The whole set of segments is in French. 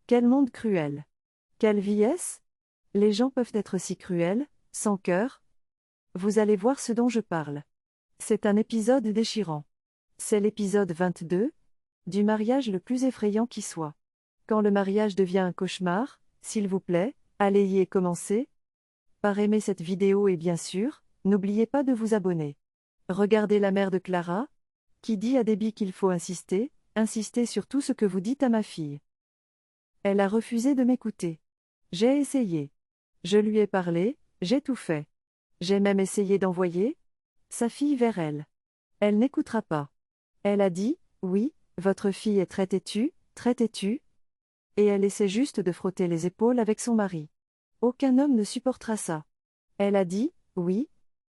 Quel monde cruel! Quelle vie est-ce? Les gens peuvent être si cruels, sans cœur. Vous allez voir ce dont je parle. C'est un épisode déchirant. C'est l'épisode 22, du mariage le plus effrayant qui soit. Quand le mariage devient un cauchemar, s'il vous plaît, allez y commencer par aimer cette vidéo et bien sûr, n'oubliez pas de vous abonner. Regardez la mère de Clara, qui dit à Debbie qu'il faut insister sur tout ce que vous dites à ma fille. Elle a refusé de m'écouter. J'ai essayé. Je lui ai parlé, j'ai tout fait. J'ai même essayé d'envoyer sa fille vers elle. Elle n'écoutera pas. Elle a dit, oui, votre fille est très têtue, et elle essaie juste de frotter les épaules avec son mari. Aucun homme ne supportera ça. Elle a dit, oui,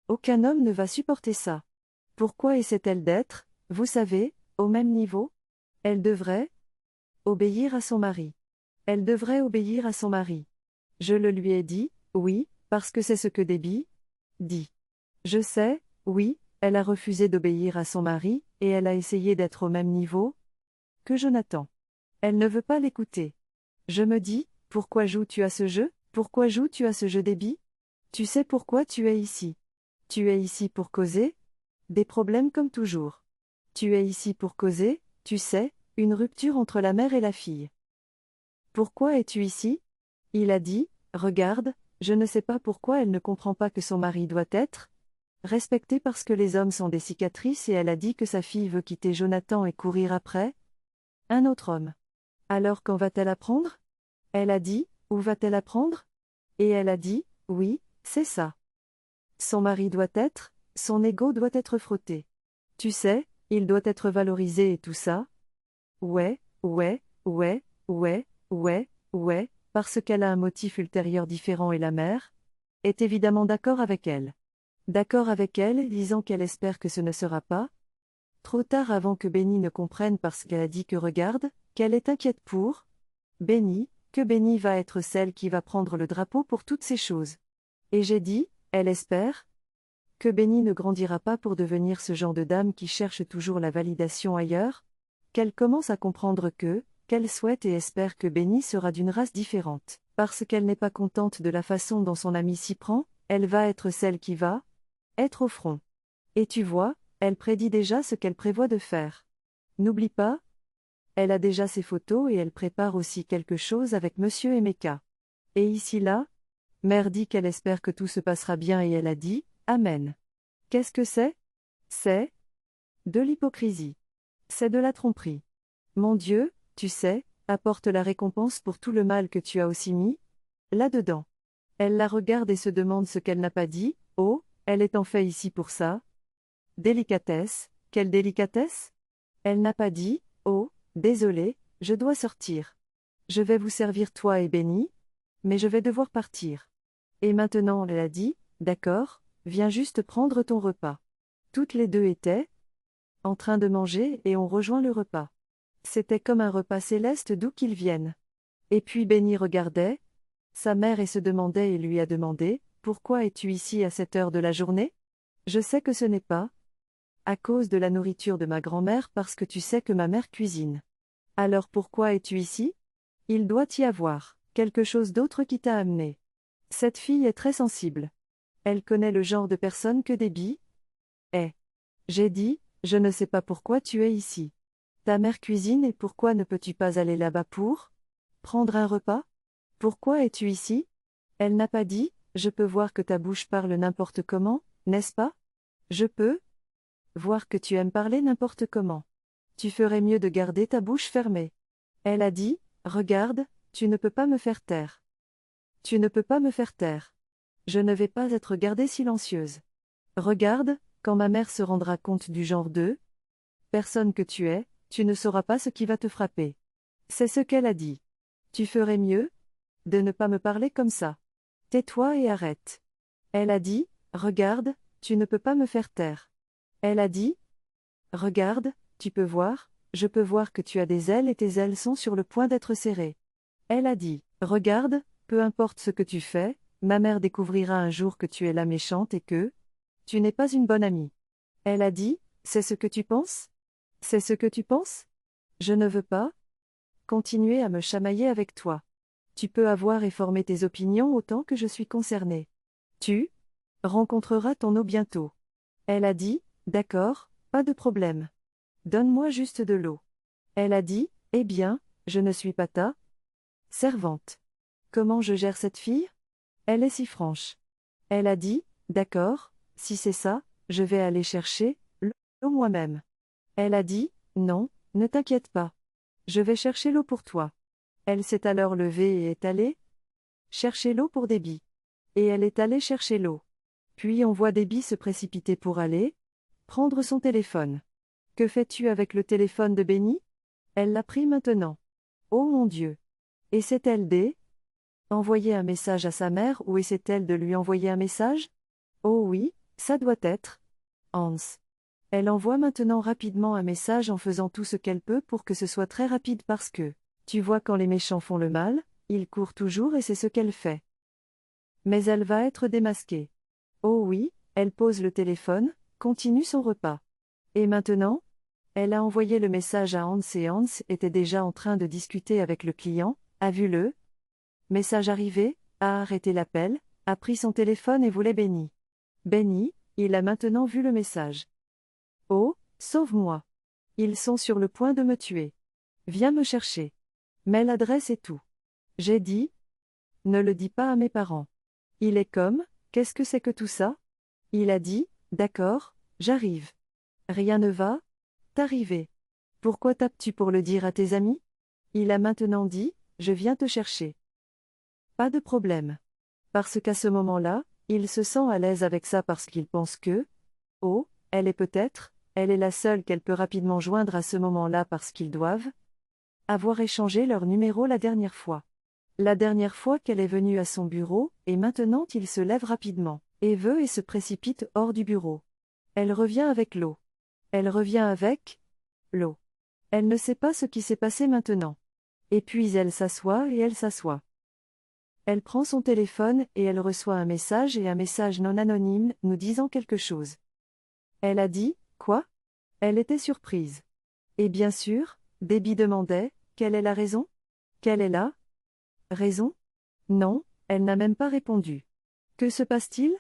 aucun homme ne va supporter ça. Pourquoi essaie-t-elle d'être, vous savez, au même niveau? Elle devrait obéir à son mari. Elle devrait obéir à son mari. Je le lui ai dit, oui, parce que c'est ce que Debbie dit. Je sais, oui, elle a refusé d'obéir à son mari, et elle a essayé d'être au même niveau que Jonathan. Elle ne veut pas l'écouter. Je me dis, pourquoi joues-tu à ce jeu? Pourquoi joues-tu à ce jeu, Debbie? Tu sais pourquoi tu es ici. Tu es ici pour causer des problèmes comme toujours. Tu es ici pour causer, tu sais, une rupture entre la mère et la fille. Pourquoi es-tu ici? Il a dit, regarde, je ne sais pas pourquoi elle ne comprend pas que son mari doit être respecté parce que les hommes sont des cicatrices et elle a dit que sa fille veut quitter Jonathan et courir après un autre homme. Alors quand va-t-elle apprendre? Elle a dit, où va-t-elle apprendre? Et elle a dit, oui, c'est ça. Son mari doit être, son ego doit être frotté. Tu sais, il doit être valorisé et tout ça. Ouais, parce qu'elle a un motif ultérieur différent et la mère est évidemment d'accord avec elle. D'accord avec elle, disant qu'elle espère que ce ne sera pas trop tard avant que Benny ne comprenne parce qu'elle a dit que regarde, qu'elle est inquiète pour Benny, que Benny va être celle qui va prendre le drapeau pour toutes ces choses. Et j'ai dit, elle espère que Benny ne grandira pas pour devenir ce genre de dame qui cherche toujours la validation ailleurs, qu'elle commence à comprendre qu'elle souhaite et espère que Benny sera d'une race différente. Parce qu'elle n'est pas contente de la façon dont son ami s'y prend, elle va être celle qui va être au front. Et tu vois, elle prédit déjà ce qu'elle prévoit de faire. N'oublie pas, elle a déjà ses photos et elle prépare aussi quelque chose avec Monsieur Emeka. Et ici là, mère dit qu'elle espère que tout se passera bien et elle a dit, Amen. Qu'est-ce que c'est? C'est de l'hypocrisie. C'est de la tromperie. Mon Dieu, tu sais, apporte la récompense pour tout le mal que tu as aussi mis là-dedans. Elle la regarde et se demande ce qu'elle n'a pas dit. Oh, elle est en fait ici pour ça. Délicatesse, quelle délicatesse? Elle n'a pas dit, oh, désolé, je dois sortir. Je vais vous servir toi et Benny, mais je vais devoir partir. Et maintenant elle a dit, d'accord, viens juste prendre ton repas. Toutes les deux étaient en train de manger et ont rejoint le repas. C'était comme un repas céleste d'où qu'ils viennent. Et puis Benny regardait sa mère et se demandait et lui a demandé, pourquoi es-tu ici à cette heure de la journée? Je sais que ce n'est pas à cause de la nourriture de ma grand-mère parce que tu sais que ma mère cuisine. Alors pourquoi es-tu ici? Il doit y avoir quelque chose d'autre qui t'a amené. Cette fille est très sensible. Elle connaît le genre de personne que Debbie est. J'ai dit, je ne sais pas pourquoi tu es ici. Ta mère cuisine et pourquoi ne peux-tu pas aller là-bas pour prendre un repas? Pourquoi es-tu ici? Elle n'a pas dit, je peux voir que ta bouche parle n'importe comment, n'est-ce pas? Je peux voir que tu aimes parler n'importe comment. Tu ferais mieux de garder ta bouche fermée. Elle a dit, regarde, tu ne peux pas me faire taire. Tu ne peux pas me faire taire. Je ne vais pas être gardée silencieuse. Regarde, quand ma mère se rendra compte du genre de personne que tu es, tu ne sauras pas ce qui va te frapper. C'est ce qu'elle a dit. Tu ferais mieux de ne pas me parler comme ça. Tais-toi et arrête. Elle a dit, regarde, tu ne peux pas me faire taire. Elle a dit, regarde, tu peux voir, je peux voir que tu as des ailes et tes ailes sont sur le point d'être serrées. Elle a dit, regarde, peu importe ce que tu fais, ma mère découvrira un jour que tu es la méchante et que tu n'es pas une bonne amie. Elle a dit, c'est ce que tu penses? C'est ce que tu penses? Je ne veux pas continuer à me chamailler avec toi. Tu peux avoir et former tes opinions autant que je suis concernée. Tu rencontreras ton eau bientôt. Elle a dit, d'accord, pas de problème. Donne-moi juste de l'eau. Elle a dit, eh bien, je ne suis pas ta servante. Comment je gère cette fille? Elle est si franche. Elle a dit, d'accord, si c'est ça, je vais aller chercher l'eau moi-même. Elle a dit, non, ne t'inquiète pas. Je vais chercher l'eau pour toi. Elle s'est alors levée et est allée chercher l'eau pour Debbie. Et elle est allée chercher l'eau. Puis on voit Debbie se précipiter pour aller prendre son téléphone. Que fais-tu avec le téléphone de Benny? Elle l'a pris maintenant. Oh mon Dieu! Essaie-t-elle envoyer un message à sa mère ou essaie-t-elle de lui envoyer un message? Oh oui, ça doit être Hans. Elle envoie maintenant rapidement un message en faisant tout ce qu'elle peut pour que ce soit très rapide parce que, tu vois quand les méchants font le mal, ils courent toujours et c'est ce qu'elle fait. Mais elle va être démasquée. Oh oui, elle pose le téléphone, continue son repas. Et maintenant? Elle a envoyé le message à Hans et Hans était déjà en train de discuter avec le client, a vu le message arriver, a arrêté l'appel, a pris son téléphone et voulait Benny. Benny, il a maintenant vu le message. Oh, sauve-moi. Ils sont sur le point de me tuer. Viens me chercher. Mets l'adresse et tout. J'ai dit. Ne le dis pas à mes parents. Il est comme, qu'est-ce que c'est que tout ça? Il a dit, d'accord, j'arrive. Rien ne va? T'arriver. Pourquoi tapes-tu pour le dire à tes amis? Il a maintenant dit, je viens te chercher. Pas de problème. Parce qu'à ce moment-là, il se sent à l'aise avec ça parce qu'il pense que, oh, elle est la seule qu'elle peut rapidement joindre à ce moment-là parce qu'ils doivent avoir échangé leur numéro la dernière fois. La dernière fois qu'elle est venue à son bureau, et maintenant il se lève rapidement, et veut et se précipite hors du bureau. Elle revient avec l'eau. Elle revient avec l'eau. Elle ne sait pas ce qui s'est passé maintenant. Et puis elle s'assoit et elle s'assoit. Elle prend son téléphone et elle reçoit un message et un message non anonyme nous disant quelque chose. Elle a dit, quoi? Elle était surprise. Et bien sûr, Debbie demandait, quelle est la raison? Quelle est la raison? Non, elle n'a même pas répondu. Que se passe-t-il?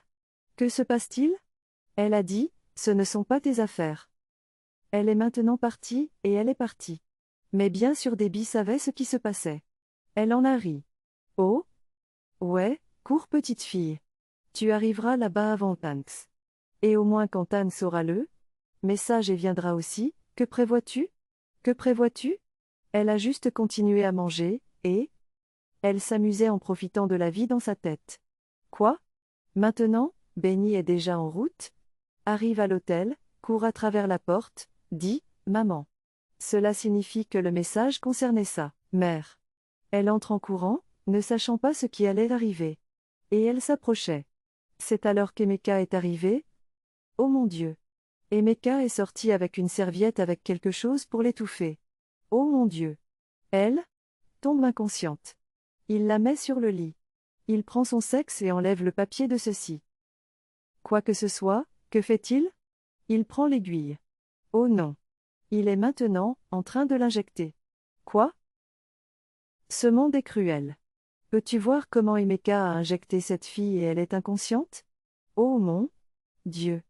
Que se passe-t-il? Elle a dit, ce ne sont pas tes affaires. Elle est maintenant partie, et elle est partie. Mais bien sûr Debbie savait ce qui se passait. Elle en a ri. Oh? Ouais, cours petite fille. Tu arriveras là-bas avant Tanks. Et au moins quand Tanks aura le message et viendra aussi, que prévois-tu? Que prévois-tu? Elle a juste continué à manger, et elle s'amusait en profitant de la vie dans sa tête. Quoi? Maintenant, Benny est déjà en route? Arrive à l'hôtel, court à travers la porte, dit, maman. Cela signifie que le message concernait sa mère. Elle entre en courant, ne sachant pas ce qui allait arriver. Et elle s'approchait. C'est alors qu'Emeka est arrivée? Oh mon Dieu! Emeka est sortie avec une serviette avec quelque chose pour l'étouffer. Oh mon Dieu! Elle tombe inconsciente. Il la met sur le lit. Il prend son sexe et enlève le papier de ceci. Quoi que ce soit, que fait-il? Il prend l'aiguille. Oh non! Il est maintenant en train de l'injecter. Quoi? Ce monde est cruel. Peux-tu voir comment Emeka a injecté cette fille et elle est inconsciente? Oh mon Dieu!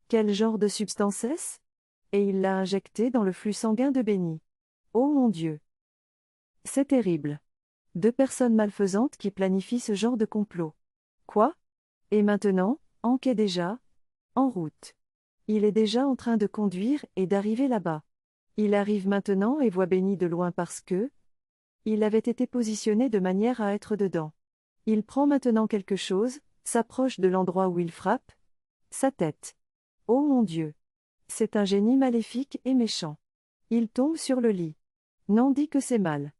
Quel genre de substance est-ce? Et il l'a injectée dans le flux sanguin de Benny. Oh mon Dieu! C'est terrible. Deux personnes malfaisantes qui planifient ce genre de complot. Quoi? Et maintenant, Hank est déjà en route. Il est déjà en train de conduire et d'arriver là-bas. Il arrive maintenant et voit Benny de loin parce que il avait été positionné de manière à être dedans. Il prend maintenant quelque chose, s'approche de l'endroit où il frappe sa tête. Oh mon Dieu! C'est un génie maléfique et méchant. Il tombe sur le lit. Non, dit que c'est mal.